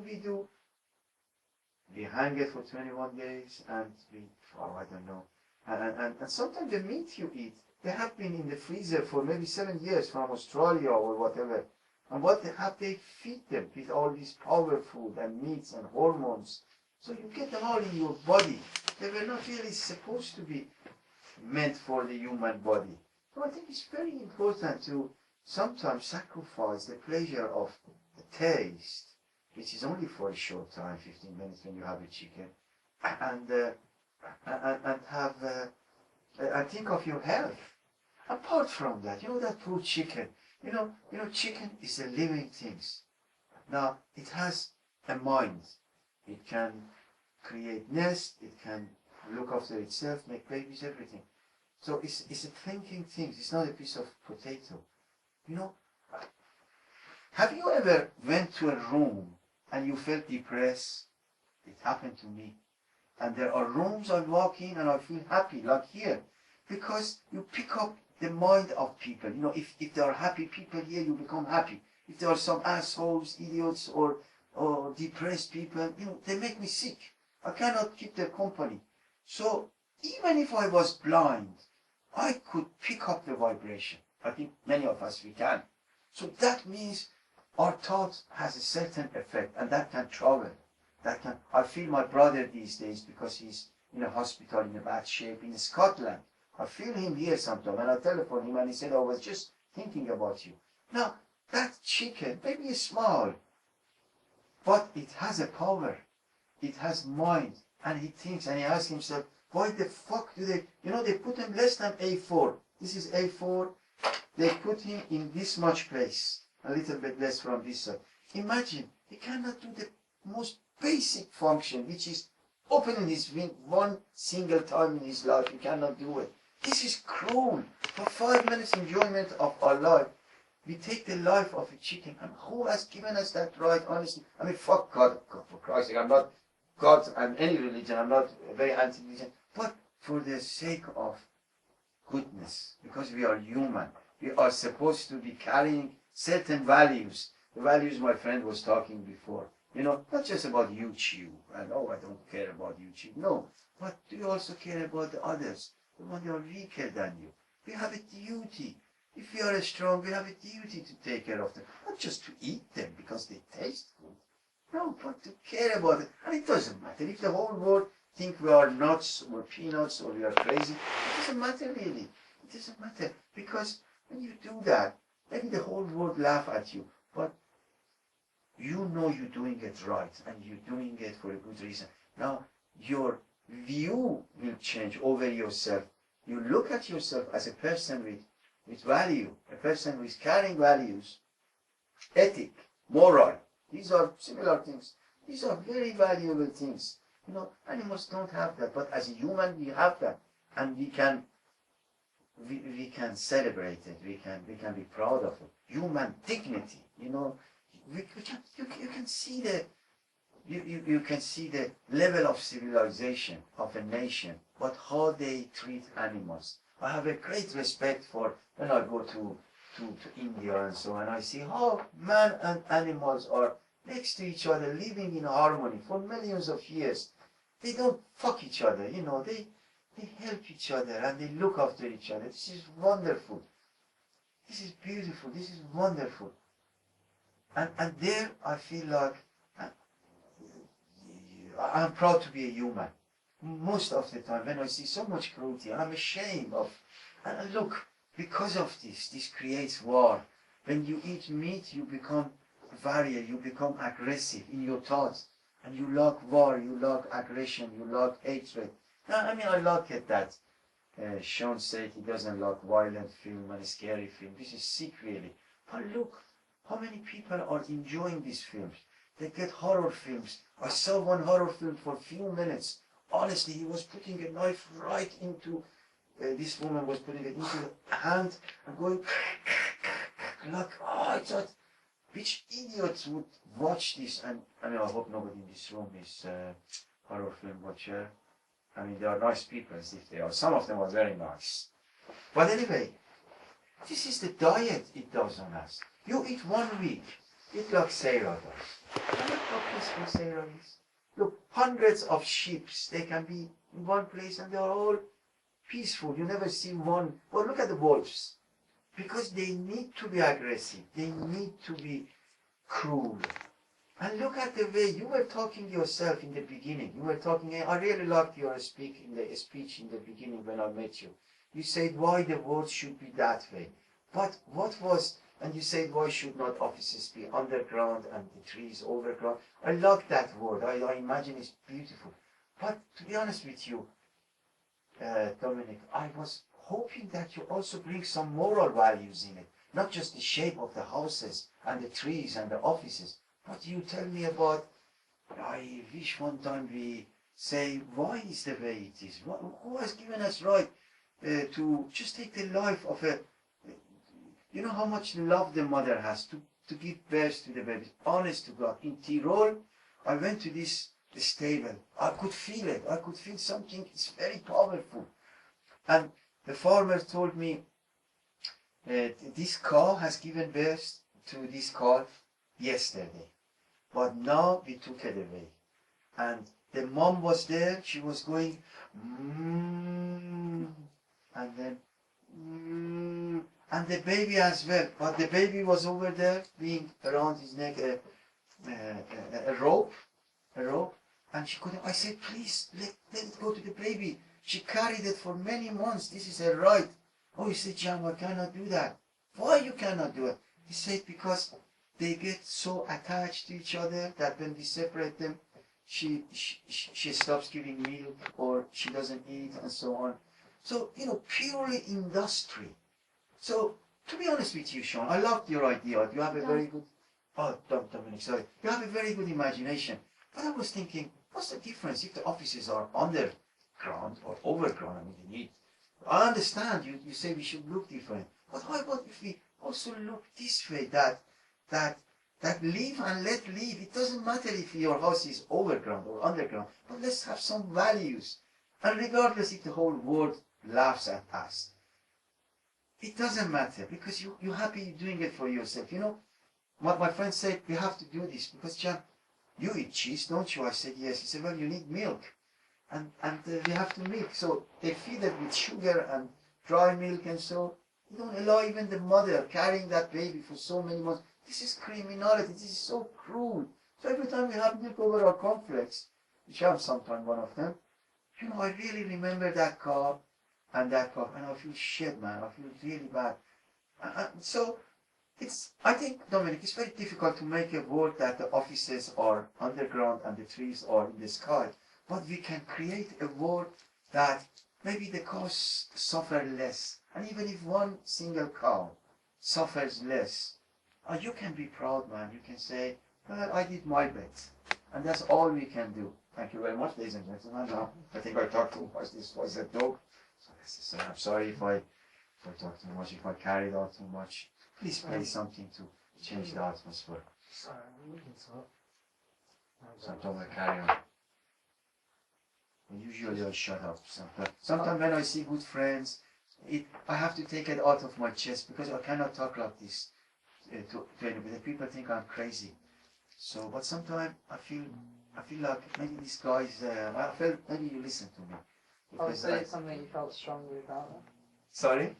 we do? We hang it for 21 days and I don't know. And sometimes the meat you eat, they have been in the freezer for maybe 7 years from Australia or whatever. And what have they feed them with all these power food and meats and hormones? So you get them all in your body. They were not really supposed to be meant for the human body. So I think it's very important to sometimes sacrifice the pleasure of the taste, which is only for a short time, 15 minutes when you have a chicken, and have and think of your health. Apart from that, that poor chicken. Chicken is a living thing. Now it has a mind. It can create nest. It can look after itself, make babies, everything. So it's a thinking thing. It's not a piece of potato. Have you ever went to a room and you felt depressed? It happened to me. And there are rooms I walk in and I feel happy, like here, because you pick up the mind of people. If there are happy people here, you become happy. If there are some assholes, idiots, or depressed people, they make me sick. I cannot keep their company. So even if I was blind, I could pick up the vibration. I think many of us, we can. So that means our thought has a certain effect, and that can travel. I feel my brother these days because he's in a hospital in a bad shape in Scotland. I feel him here sometimes, and I telephone him and he said, I was just thinking about you. Now, that chicken, maybe it's small, but it has a power. It has mind, and he thinks, and he asks himself, why the fuck do they, they put him less than A4. This is A4. They put him in this much place, a little bit less from this side. Imagine, he cannot do the most basic function, which is opening his wing one single time in his life. He cannot do it. This is cruel. For 5 minutes enjoyment of our life, we take the life of a chicken. And who has given us that right, honestly? I mean, fuck God for Christ's sake. I'm not God and any religion. I'm not very anti-religion. But for the sake of goodness, because we are human, we are supposed to be carrying certain values. The values my friend was talking before. Not just about you chew, and I don't care about you chew. No, but do you also care about the others, the ones who are weaker than you? We have a duty. If we are strong, we have a duty to take care of them. Not just to eat them because they taste good. No, but to care about it. And it doesn't matter. If the whole world think we are nuts or peanuts or we are crazy, it doesn't matter really. It doesn't matter. Because when you do that, maybe the whole world laugh at you. But you know you're doing it right and you're doing it for a good reason. Now, your view will change over yourself. You look at yourself as a person with value, a person who is carrying values, ethic, moral. These are similar things. These are very valuable things. Animals don't have that, but as a human we have that, and we can celebrate it. We can be proud of it. Human dignity. You can see the level of civilization of a nation, but how they treat animals. I have a great respect for when I go to India and so on. I see how man and animals are next to each other, living in harmony for millions of years. They don't fuck each other, they help each other and they look after each other. This is wonderful. This is beautiful. This is wonderful. And there I feel like I'm proud to be a human. Most of the time when I see so much cruelty, I'm ashamed of. And look, because of this creates war. When you eat meat, you become warrior, you become aggressive in your thoughts. And you like war, you like aggression, you like hatred. I like it that Sean said he doesn't like violent film and scary film. This is sick really. But look, how many people are enjoying these films? They get horror films. I saw one horror film for a few minutes. Honestly, he was putting a knife right into, this woman was putting it into the hand and going like, I thought, which idiots would watch this? And I hope nobody in this room is horror film watcher. They are nice people, as if they are. Some of them are very nice. But anyway, this is the diet it does on us. You eat 1 week, eat like Sarah does. And look how peaceful Sahara is. Look, hundreds of sheep, they can be in one place and they are all peaceful. You never see one. Well, look at the wolves. Because they need to be aggressive. They need to be cruel. And look at the way you were talking yourself in the beginning. You were talking, I really liked your speech in the beginning when I met you. You said why the world should be that way. But what was, and you said why should not offices be underground and the trees overground. I like that word. I imagine it's beautiful. But to be honest with you, Dominic, I was hoping that you also bring some moral values in it. Not just the shape of the houses and the trees and the offices. But you tell me about, I wish one time we say, why is the way it is? Who has given us right to just take the life of a, you know how much love the mother has to give birth to the baby. Honest to God, in Tyrol, I went to this stable. I could feel it. I could feel something, it's very powerful. And the farmer told me, this cow has given birth to this calf yesterday. But now we took it away. And the mom was there, she was going, and then, and the baby as well. But the baby was over there, being around his neck a rope, and she couldn't. I said, please, let it go to the baby. She carried it for many months. This is her right. Oh, he said, Jam, I cannot do that. Why you cannot do it? He said, because they get so attached to each other that when we separate them, she stops giving milk or she doesn't eat and so on. So, you know, purely industry. So, to be honest with you, Sean, I loved your idea. You have a very good, Dominic, sorry. You have a very good imagination. But I was thinking, what's the difference if the offices are underground or overground? I mean, they need, I understand you say we should look different. But how about if we also look this way, that live and let live. It doesn't matter if your house is overground or underground, but let's have some values. And regardless if the whole world laughs at us, it doesn't matter because you're happy doing it for yourself. You know, what my friend said, we have to do this because, Jan, you eat cheese, don't you? I said, yes. He said, well, you need milk. And we have to milk. So they feed it with sugar and dry milk and so. You don't allow even the mother carrying that baby for so many months. This is criminality. This is so cruel. So every time we have milk over our cornflakes, which I'm sometimes one of them, you know, I really remember that cow and that cow, and I feel shit, man. I feel really bad. So I think, Dominic, it's very difficult to make a world that the offices are underground and the trees are in the sky. But we can create a world that maybe the cows suffer less. And even if one single cow suffers less, you can be proud, man. You can say, well, I did my bit. And that's all we can do. Thank you very much, ladies and gentlemen. Now, I think I talked too much. This was a dog. So I'm sorry if I talked too much, if I carried on too much. Please play something to change the atmosphere. Sorry, we can talk. Sometimes I carry on. Usually I shut up. Sometimes when I see good friends, I have to take it out of my chest because I cannot talk like this to anybody. People think I'm crazy. So, but sometimes I feel like maybe this guy is. I felt maybe you listen to me. Oh, so it's something you felt strongly about? Sorry.